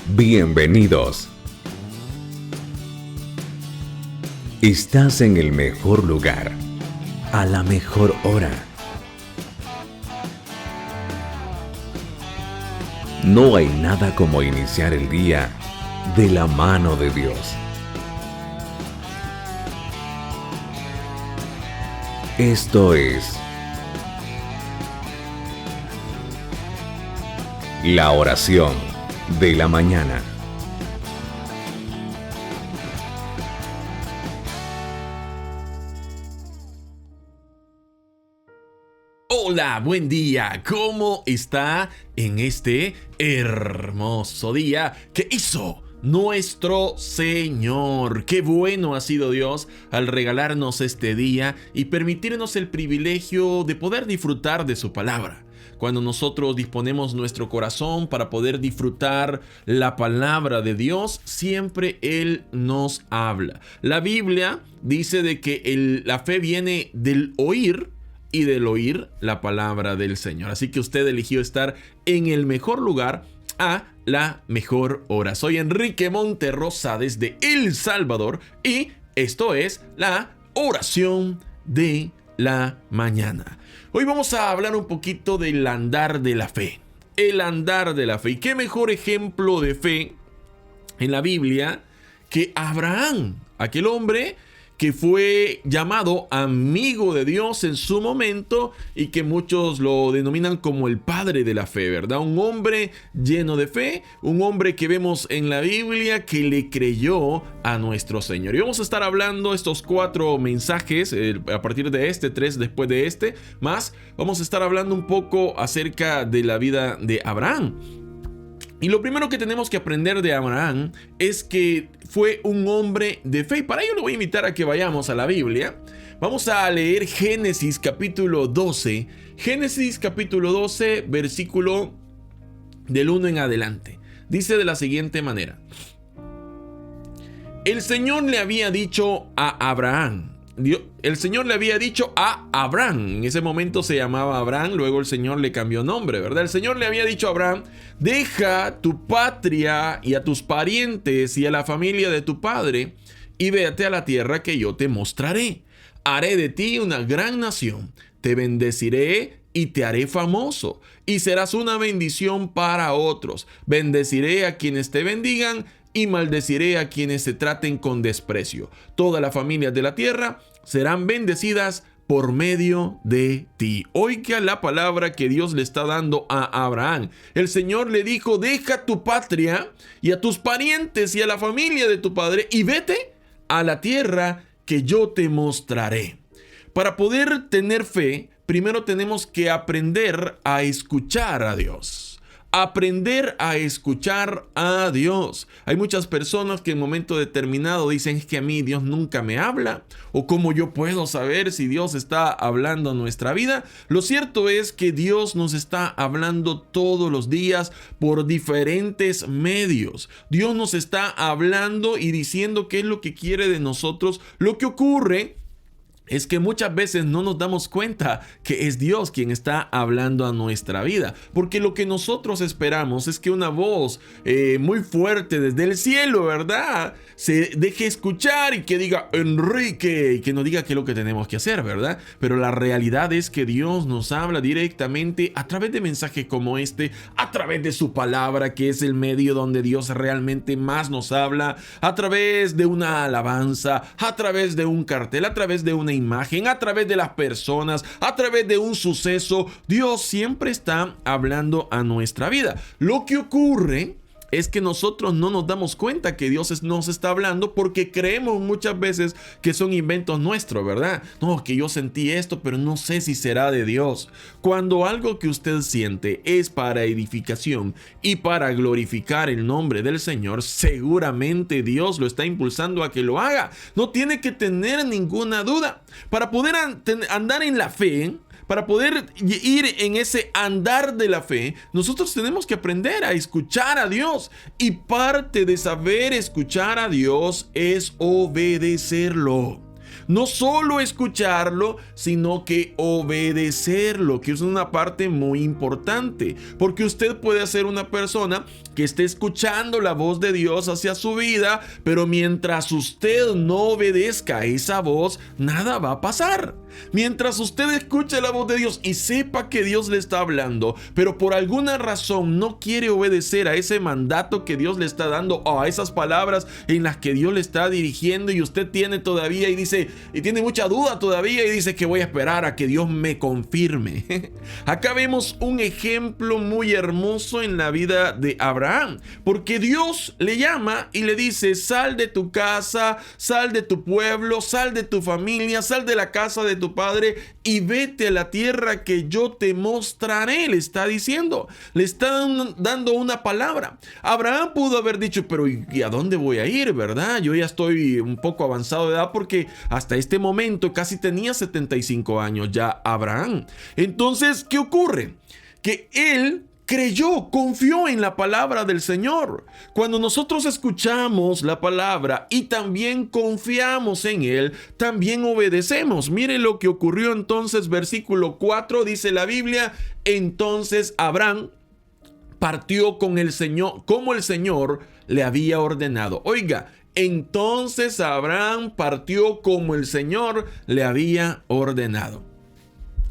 Bienvenidos. Estás en el mejor lugar, a la mejor hora. No hay nada como iniciar el día de la mano de Dios. Esto es la oración de la mañana. Hola, buen día. ¿Cómo está en este hermoso día que hizo nuestro Señor? Qué bueno ha sido Dios al regalarnos este día y permitirnos el privilegio de poder disfrutar de su palabra. Cuando nosotros disponemos nuestro corazón para poder disfrutar la palabra de Dios, siempre Él nos habla. La Biblia dice de que la fe viene del oír y del oír la palabra del Señor. Así que usted eligió estar en el mejor lugar a la mejor hora. Soy Enrique Monterrosa desde El Salvador y esto es la oración de la mañana. Hoy vamos a hablar un poquito del andar de la fe. El andar de la fe. ¿Y qué mejor ejemplo de fe en la Biblia que Abraham? Aquel hombre que fue llamado amigo de Dios en su momento y que muchos lo denominan como el padre de la fe, ¿verdad? Un hombre lleno de fe, un hombre que vemos en la Biblia que le creyó a nuestro Señor. Y vamos a estar hablando estos 4 mensajes a partir de 3 después de más. Vamos a estar hablando un poco acerca de la vida de Abraham. Y lo primero que tenemos que aprender de Abraham es que fue un hombre de fe. Y para ello lo voy a invitar a que vayamos a la Biblia. Vamos a leer Génesis capítulo 12. Génesis capítulo 12, versículo del 1 en adelante. Dice de la siguiente manera. El Señor le había dicho a Abraham. El Señor le había dicho a Abraham, en ese momento se llamaba Abraham, luego el Señor le cambió nombre, ¿verdad? El Señor le había dicho a Abraham, deja tu patria y a tus parientes y a la familia de tu padre y vete a la tierra que yo te mostraré. Haré de ti una gran nación, te bendeciré y te haré famoso y serás una bendición para otros. Bendeciré a quienes te bendigan y maldeciré a quienes te traten con desprecio. Todas las familias de la tierra serán bendecidas por medio de ti. Oiga la palabra que Dios le está dando a Abraham. El Señor le dijo, deja tu patria y a tus parientes y a la familia de tu padre y vete a la tierra que yo te mostraré. Para poder tener fe, primero tenemos que aprender a escuchar a Dios. Aprender a escuchar a Dios. Hay muchas personas que en un momento determinado dicen es que a mí Dios nunca me habla. O cómo yo puedo saber si Dios está hablando a nuestra vida. Lo cierto es que Dios nos está hablando todos los días por diferentes medios. Dios nos está hablando y diciendo qué es lo que quiere de nosotros. Lo que ocurre es que muchas veces no nos damos cuenta que es Dios quien está hablando a nuestra vida. Porque lo que nosotros esperamos es que una voz muy fuerte desde el cielo, ¿verdad?, se deje escuchar y que diga Enrique y que nos diga qué es lo que tenemos que hacer, ¿verdad? Pero la realidad es que Dios nos habla directamente a través de mensajes como a través de su palabra, que es el medio donde Dios realmente más nos habla, a través de una alabanza, a través de un cartel, a través de una imagen, a través de las personas, a través de un suceso. Dios siempre está hablando a nuestra vida. Lo que ocurre es que nosotros no nos damos cuenta que Dios nos está hablando porque creemos muchas veces que son inventos nuestros, ¿verdad? No, que yo sentí esto, pero no sé si será de Dios. Cuando algo que usted siente es para edificación y para glorificar el nombre del Señor, seguramente Dios lo está impulsando a que lo haga. No tiene que tener ninguna duda. Para poder andar en la fe, para poder ir en ese andar de la fe, nosotros tenemos que aprender a escuchar a Dios. Y parte de saber escuchar a Dios es obedecerlo. No solo escucharlo, sino que obedecerlo, que es una parte muy importante, porque usted puede ser una persona que esté escuchando la voz de Dios hacia su vida, pero mientras usted no obedezca a esa voz, nada va a pasar. Mientras usted escuche la voz de Dios y sepa que Dios le está hablando, pero por alguna razón no quiere obedecer a ese mandato que Dios le está dando o a esas palabras en las que Dios le está dirigiendo, y usted tiene todavía y tiene mucha duda todavía y dice que voy a esperar a que Dios me confirme. Acá vemos un ejemplo muy hermoso en la vida de Abraham, porque Dios le llama y le dice: sal de tu casa, sal de tu pueblo, sal de tu familia, sal de la casa de tu padre y vete a la tierra que yo te mostraré. Le está diciendo, le está dando una palabra. Abraham pudo haber dicho: pero ¿y a dónde voy a ir, verdad? Yo ya estoy un poco avanzado de edad, porque hasta este momento casi tenía 75 años ya Abraham. Entonces, ¿qué ocurre? Que él creyó, confió en la palabra del Señor. Cuando nosotros escuchamos la palabra y también confiamos en Él, también obedecemos. Mire lo que ocurrió entonces, versículo 4, dice la Biblia: entonces Abraham partió con el Señor, como el Señor le había ordenado. Oiga, entonces Abraham partió como el Señor le había ordenado.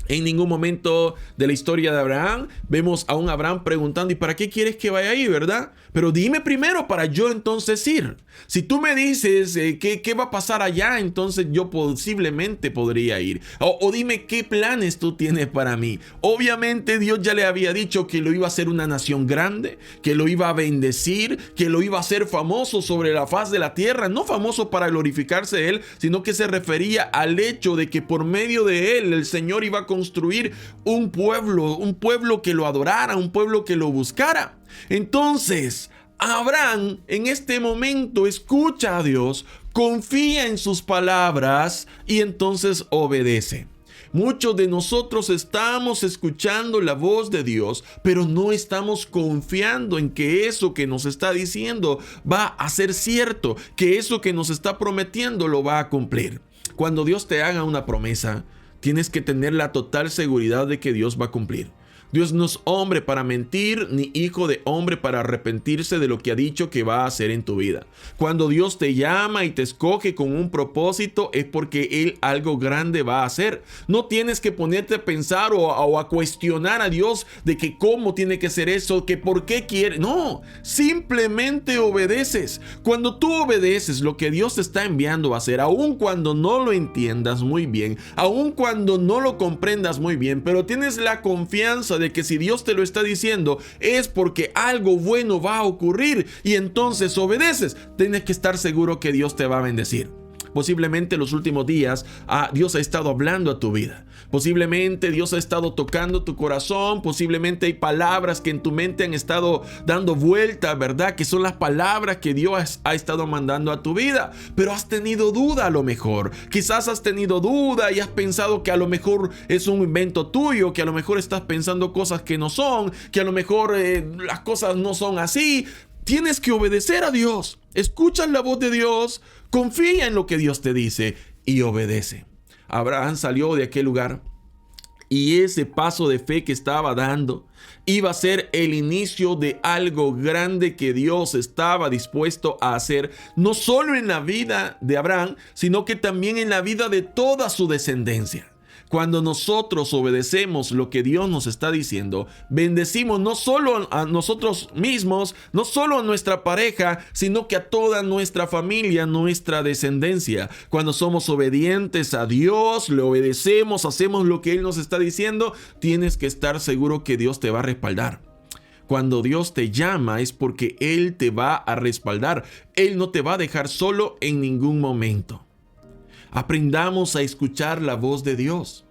En ningún momento de la historia de Abraham vemos a un Abraham preguntando: ¿y para qué quieres que vaya ahí, verdad? Pero dime primero para yo entonces ir. Si tú me dices qué va a pasar allá, entonces yo posiblemente podría ir. O dime qué planes tú tienes para mí. Obviamente Dios ya le había dicho que lo iba a hacer una nación grande, que lo iba a bendecir, que lo iba a hacer famoso sobre la faz de la tierra. No famoso para glorificarse de él, sino que se refería al hecho de que por medio de él el Señor iba a construir un pueblo que lo adorara, un pueblo que lo buscara. Entonces, Abraham en este momento escucha a Dios, confía en sus palabras y entonces obedece. Muchos de nosotros estamos escuchando la voz de Dios, pero no estamos confiando en que eso que nos está diciendo va a ser cierto, que eso que nos está prometiendo lo va a cumplir. Cuando Dios te haga una promesa, tienes que tener la total seguridad de que Dios va a cumplir. Dios no es hombre para mentir, ni hijo de hombre para arrepentirse de lo que ha dicho que va a hacer en tu vida. Cuando Dios te llama y te escoge con un propósito, es porque Él algo grande va a hacer. No tienes que ponerte a pensar o a cuestionar a Dios de que cómo tiene que ser eso, que por qué quiere. No, simplemente obedeces. Cuando tú obedeces lo que Dios te está enviando a hacer, aun cuando no lo entiendas muy bien, aun cuando no lo comprendas muy bien, pero tienes la confianza de que si Dios te lo está diciendo es porque algo bueno va a ocurrir, y entonces obedeces. Tienes que estar seguro que Dios te va a bendecir. Posiblemente en los últimos días Dios ha estado hablando a tu vida. Posiblemente Dios ha estado tocando tu corazón. Posiblemente hay palabras que en tu mente han estado dando vuelta, ¿verdad? Que son las palabras que Dios ha estado mandando a tu vida. Pero has tenido duda a lo mejor. Quizás has tenido duda y has pensado que a lo mejor es un invento tuyo, que a lo mejor estás pensando cosas que no son, que a lo mejor las cosas no son así. Tienes que obedecer a Dios. Escucha la voz de Dios, confía en lo que Dios te dice y obedece. Abraham salió de aquel lugar y ese paso de fe que estaba dando iba a ser el inicio de algo grande que Dios estaba dispuesto a hacer, no solo en la vida de Abraham, sino que también en la vida de toda su descendencia. Cuando nosotros obedecemos lo que Dios nos está diciendo, bendecimos no solo a nosotros mismos, no solo a nuestra pareja, sino que a toda nuestra familia, nuestra descendencia. Cuando somos obedientes a Dios, le obedecemos, hacemos lo que Él nos está diciendo, tienes que estar seguro que Dios te va a respaldar. Cuando Dios te llama es porque Él te va a respaldar. Él no te va a dejar solo en ningún momento. Aprendamos a escuchar la voz de Dios.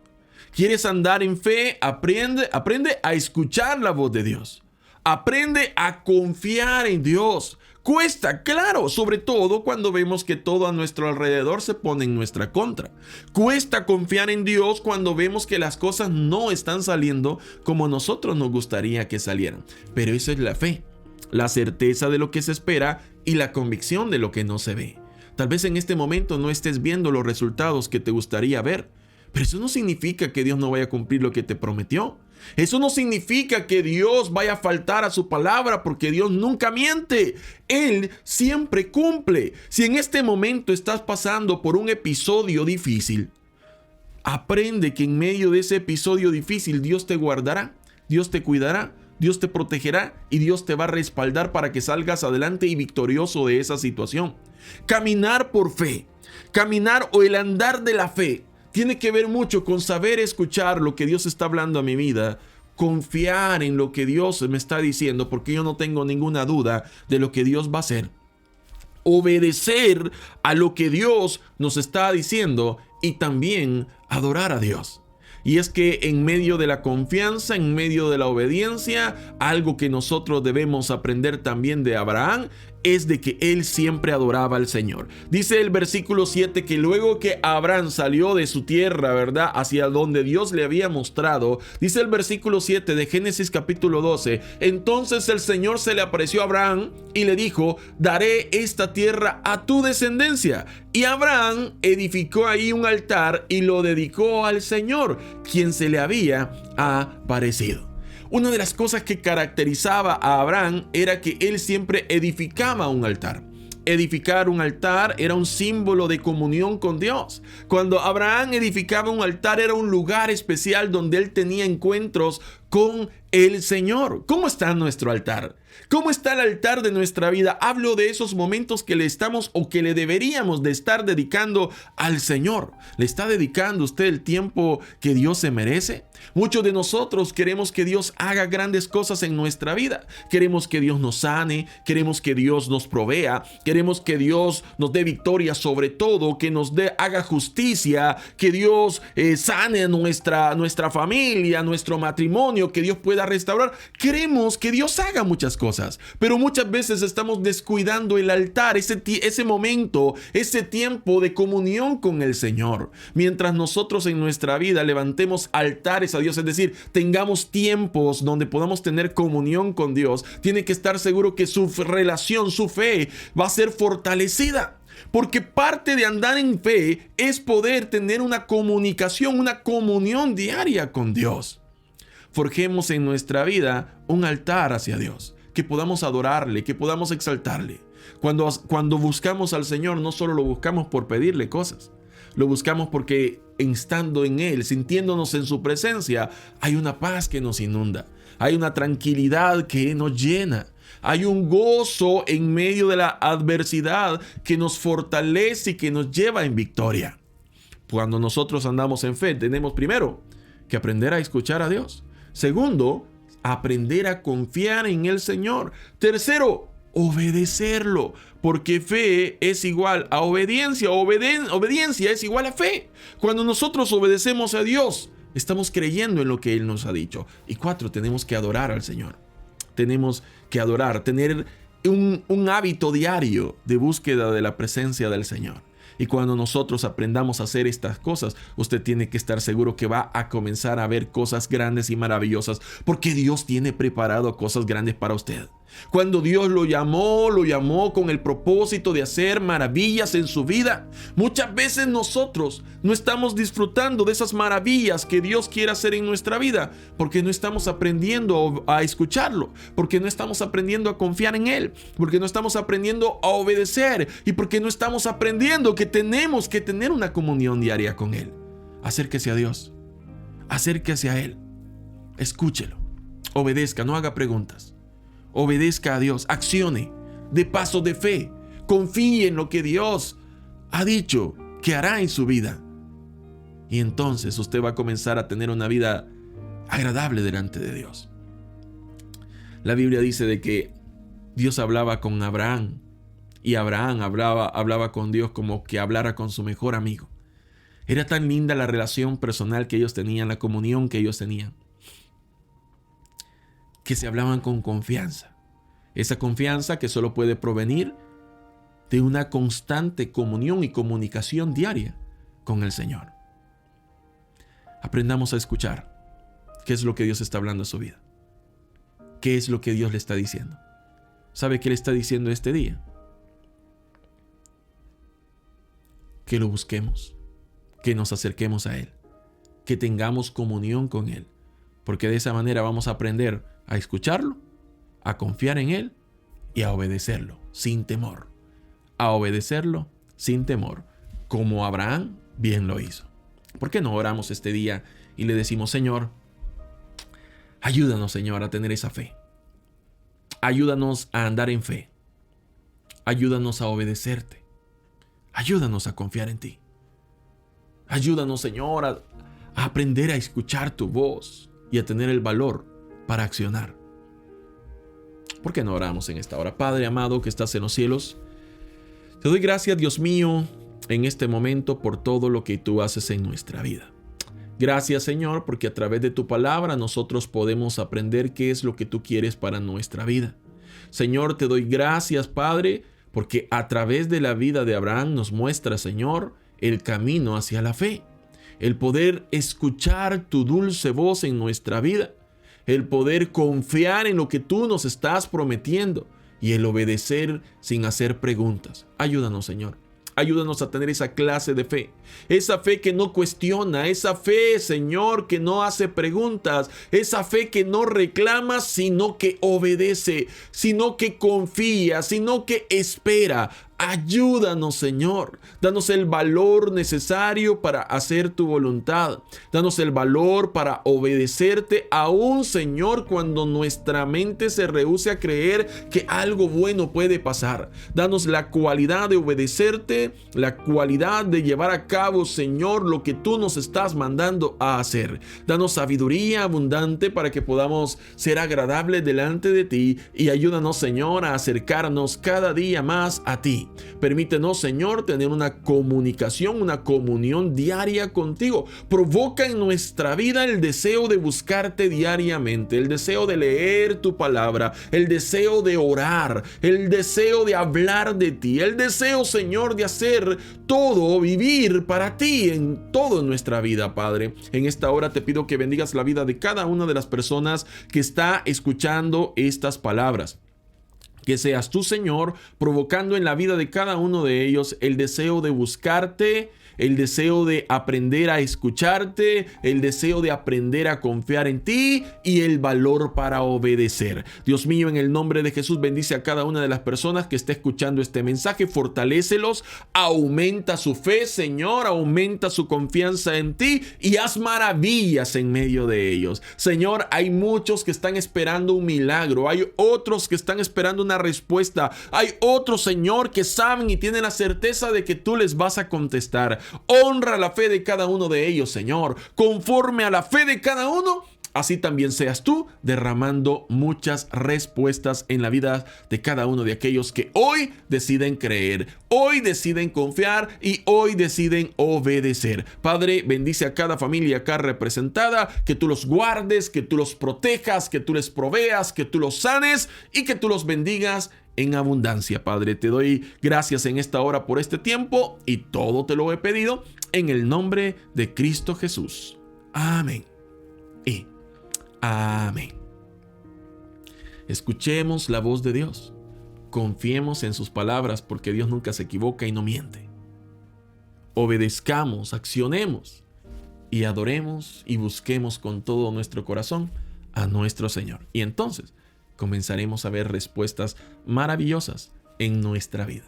¿Quieres andar en fe? Aprende a escuchar la voz de Dios. Aprende a confiar en Dios. Cuesta, claro, sobre todo cuando vemos que todo a nuestro alrededor se pone en nuestra contra. Cuesta confiar en Dios cuando vemos que las cosas no están saliendo como a nosotros nos gustaría que salieran. Pero eso es la fe, la certeza de lo que se espera y la convicción de lo que no se ve. Tal vez en este momento no estés viendo los resultados que te gustaría ver, pero eso no significa que Dios no vaya a cumplir lo que te prometió. Eso no significa que Dios vaya a faltar a su palabra, porque Dios nunca miente. Él siempre cumple. Si en este momento estás pasando por un episodio difícil, aprende que en medio de ese episodio difícil Dios te guardará, Dios te cuidará, Dios te protegerá y Dios te va a respaldar para que salgas adelante y victorioso de esa situación. Caminar por fe, caminar o el andar de la fe, tiene que ver mucho con saber escuchar lo que Dios está hablando a mi vida, confiar en lo que Dios me está diciendo, porque yo no tengo ninguna duda de lo que Dios va a hacer. Obedecer a lo que Dios nos está diciendo y también adorar a Dios. Y es que en medio de la confianza, en medio de la obediencia, algo que nosotros debemos aprender también de Abraham es de que él siempre adoraba al Señor. Dice el versículo 7 que luego que Abraham salió de su tierra, ¿verdad?, hacia donde Dios le había mostrado, dice el versículo 7 de Génesis capítulo 12, entonces el Señor se le apareció a Abraham y le dijo, daré esta tierra a tu descendencia. Y Abraham edificó ahí un altar y lo dedicó al Señor, quien se le había aparecido. Una de las cosas que caracterizaba a Abraham era que él siempre edificaba un altar. Edificar un altar era un símbolo de comunión con Dios. Cuando Abraham edificaba un altar era un lugar especial donde él tenía encuentros con el Señor. ¿Cómo está nuestro altar? ¿Cómo está el altar de nuestra vida? Hablo de esos momentos que le estamos o que le deberíamos de estar dedicando al Señor. ¿Le está dedicando usted el tiempo que Dios se merece? Muchos de nosotros queremos que Dios haga grandes cosas en nuestra vida. Queremos que Dios nos sane, queremos que Dios nos provea, queremos que Dios nos dé victoria sobre todo, que nos haga justicia, que Dios sane nuestra familia, nuestro matrimonio, que Dios pueda restaurar. Queremos que Dios haga muchas cosas, pero muchas veces estamos descuidando el altar, ese momento, ese tiempo de comunión con el Señor. Mientras nosotros en nuestra vida levantemos altares a Dios, es decir, tengamos tiempos donde podamos tener comunión con Dios, tiene que estar seguro que su relación, su fe va a ser fortalecida. Porque parte de andar en fe es poder tener una comunicación, una comunión diaria con Dios. Forjemos en nuestra vida un altar hacia Dios, que podamos adorarle, que podamos exaltarle. Cuando buscamos al Señor, no solo lo buscamos por pedirle cosas, lo buscamos porque estando en Él, sintiéndonos en su presencia, hay una paz que nos inunda, hay una tranquilidad que nos llena, hay un gozo en medio de la adversidad que nos fortalece y que nos lleva en victoria. Cuando nosotros andamos en fe, tenemos primero que aprender a escuchar a Dios. Segundo, aprender a confiar en el Señor. Tercero, obedecerlo, porque fe es igual a obediencia. Obediencia es igual a fe. Cuando nosotros obedecemos a Dios, estamos creyendo en lo que Él nos ha dicho. Y cuatro, tenemos que adorar al Señor. Tenemos que adorar, tener un hábito diario de búsqueda de la presencia del Señor. Y cuando nosotros aprendamos a hacer estas cosas, usted tiene que estar seguro que va a comenzar a ver cosas grandes y maravillosas, porque Dios tiene preparado cosas grandes para usted. Cuando Dios lo llamó con el propósito de hacer maravillas en su vida. Muchas veces nosotros no estamos disfrutando de esas maravillas que Dios quiere hacer en nuestra vida, porque no estamos aprendiendo a escucharlo, porque no estamos aprendiendo a confiar en Él, porque no estamos aprendiendo a obedecer y porque no estamos aprendiendo que tenemos que tener una comunión diaria con Él. Acérquese a Dios, acérquese a Él, escúchelo, obedezca, no haga preguntas. Obedezca a Dios, accione, dé pasos de fe, confíe en lo que Dios ha dicho que hará en su vida. Y entonces usted va a comenzar a tener una vida agradable delante de Dios. La Biblia dice de que Dios hablaba con Abraham y Abraham hablaba con Dios como que hablara con su mejor amigo. Era tan linda la relación personal que ellos tenían, la comunión que ellos tenían, que se hablaban con confianza. Esa confianza que solo puede provenir de una constante comunión y comunicación diaria con el Señor. Aprendamos a escuchar qué es lo que Dios está hablando a su vida. ¿Qué es lo que Dios le está diciendo? ¿Sabe qué le está diciendo este día? que lo busquemos, que nos acerquemos a Él, que tengamos comunión con Él, porque de esa manera vamos a aprender a escucharlo, a confiar en Él y a obedecerlo sin temor. A obedecerlo sin temor, como Abraham bien lo hizo. ¿Por qué no oramos este día y le decimos: Señor, ayúdanos, Señor, a tener esa fe? Ayúdanos a andar en fe. Ayúdanos a obedecerte. Ayúdanos a confiar en ti. Ayúdanos, Señor, a aprender a escuchar tu voz y a tener el valor para accionar. ¿Por qué no oramos en esta hora? Padre amado que estás en los cielos, te doy gracias, Dios mío, en este momento por todo lo que tú haces en nuestra vida. Gracias, Señor, porque a través de tu palabra nosotros podemos aprender qué es lo que tú quieres para nuestra vida. Señor, te doy gracias, Padre, porque a través de la vida de Abraham nos muestra, Señor, el camino hacia la fe. El poder escuchar tu dulce voz en nuestra vida. El poder confiar en lo que tú nos estás prometiendo. Y el obedecer sin hacer preguntas. Ayúdanos, Señor. Ayúdanos a tener esa clase de fe. Esa fe que no cuestiona. Esa fe, Señor, que no hace preguntas. Esa fe que no reclama, sino que obedece. Sino que confía. Sino que espera. Ayúdanos, Señor. Danos el valor necesario para hacer tu voluntad. Danos el valor para obedecerte, aún, Señor, cuando nuestra mente se rehúse a creer que algo bueno puede pasar. Danos la cualidad de obedecerte, la cualidad de llevar a cabo, Señor, lo que tú nos estás mandando a hacer. Danos sabiduría abundante para que podamos ser agradables delante de ti y ayúdanos, Señor, a acercarnos cada día más a ti. Permítenos, Señor, tener una comunicación, una comunión diaria contigo. Provoca en nuestra vida el deseo de buscarte diariamente, el deseo de leer tu palabra, el deseo de orar, el deseo de hablar de ti, el deseo, Señor, de hacer todo, vivir para ti en toda nuestra vida, Padre. En esta hora te pido que bendigas la vida de cada una de las personas que está escuchando estas palabras. Que seas tú, Señor, provocando en la vida de cada uno de ellos el deseo de buscarte, el deseo de aprender a escucharte, el deseo de aprender a confiar en ti y el valor para obedecer. Dios mío, en el nombre de Jesús, bendice a cada una de las personas que esté escuchando este mensaje, fortalécelos, aumenta su fe, Señor, aumenta su confianza en ti y haz maravillas en medio de ellos. Señor, hay muchos que están esperando un milagro, hay otros que están esperando una respuesta, hay otros, Señor, que saben y tienen la certeza de que tú les vas a contestar. Honra la fe de cada uno de ellos, Señor. Conforme a la fe de cada uno, así también seas tú derramando muchas respuestas en la vida de cada uno de aquellos que hoy deciden creer, hoy deciden confiar y hoy deciden obedecer. Padre, bendice a cada familia acá representada, que tú los guardes, que tú los protejas, que tú les proveas, que tú los sanes y que tú los bendigas en abundancia. Padre, te doy gracias en esta hora por este tiempo y todo te lo he pedido en el nombre de Cristo Jesús. Amén y amén. Escuchemos la voz de Dios. Confiemos en sus palabras porque Dios nunca se equivoca y no miente. Obedezcamos, accionemos y adoremos y busquemos con todo nuestro corazón a nuestro Señor. Y entonces comenzaremos a ver respuestas maravillosas en nuestra vida.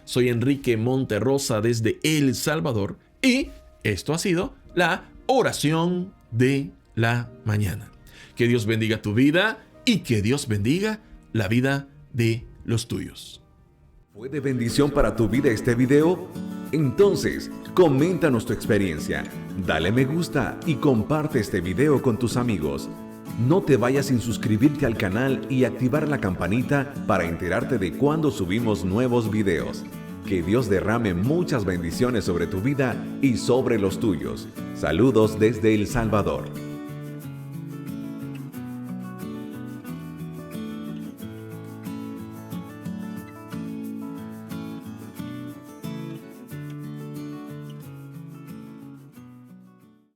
Soy Enrique Monterrosa desde El Salvador y esto ha sido la oración de la mañana. Que Dios bendiga tu vida y que Dios bendiga la vida de los tuyos. ¿Fue de bendición para tu vida este video? Entonces, coméntanos tu experiencia, dale me gusta y comparte este video con tus amigos. No te vayas sin suscribirte al canal y activar la campanita para enterarte de cuando subimos nuevos videos. Que Dios derrame muchas bendiciones sobre tu vida y sobre los tuyos. Saludos desde El Salvador.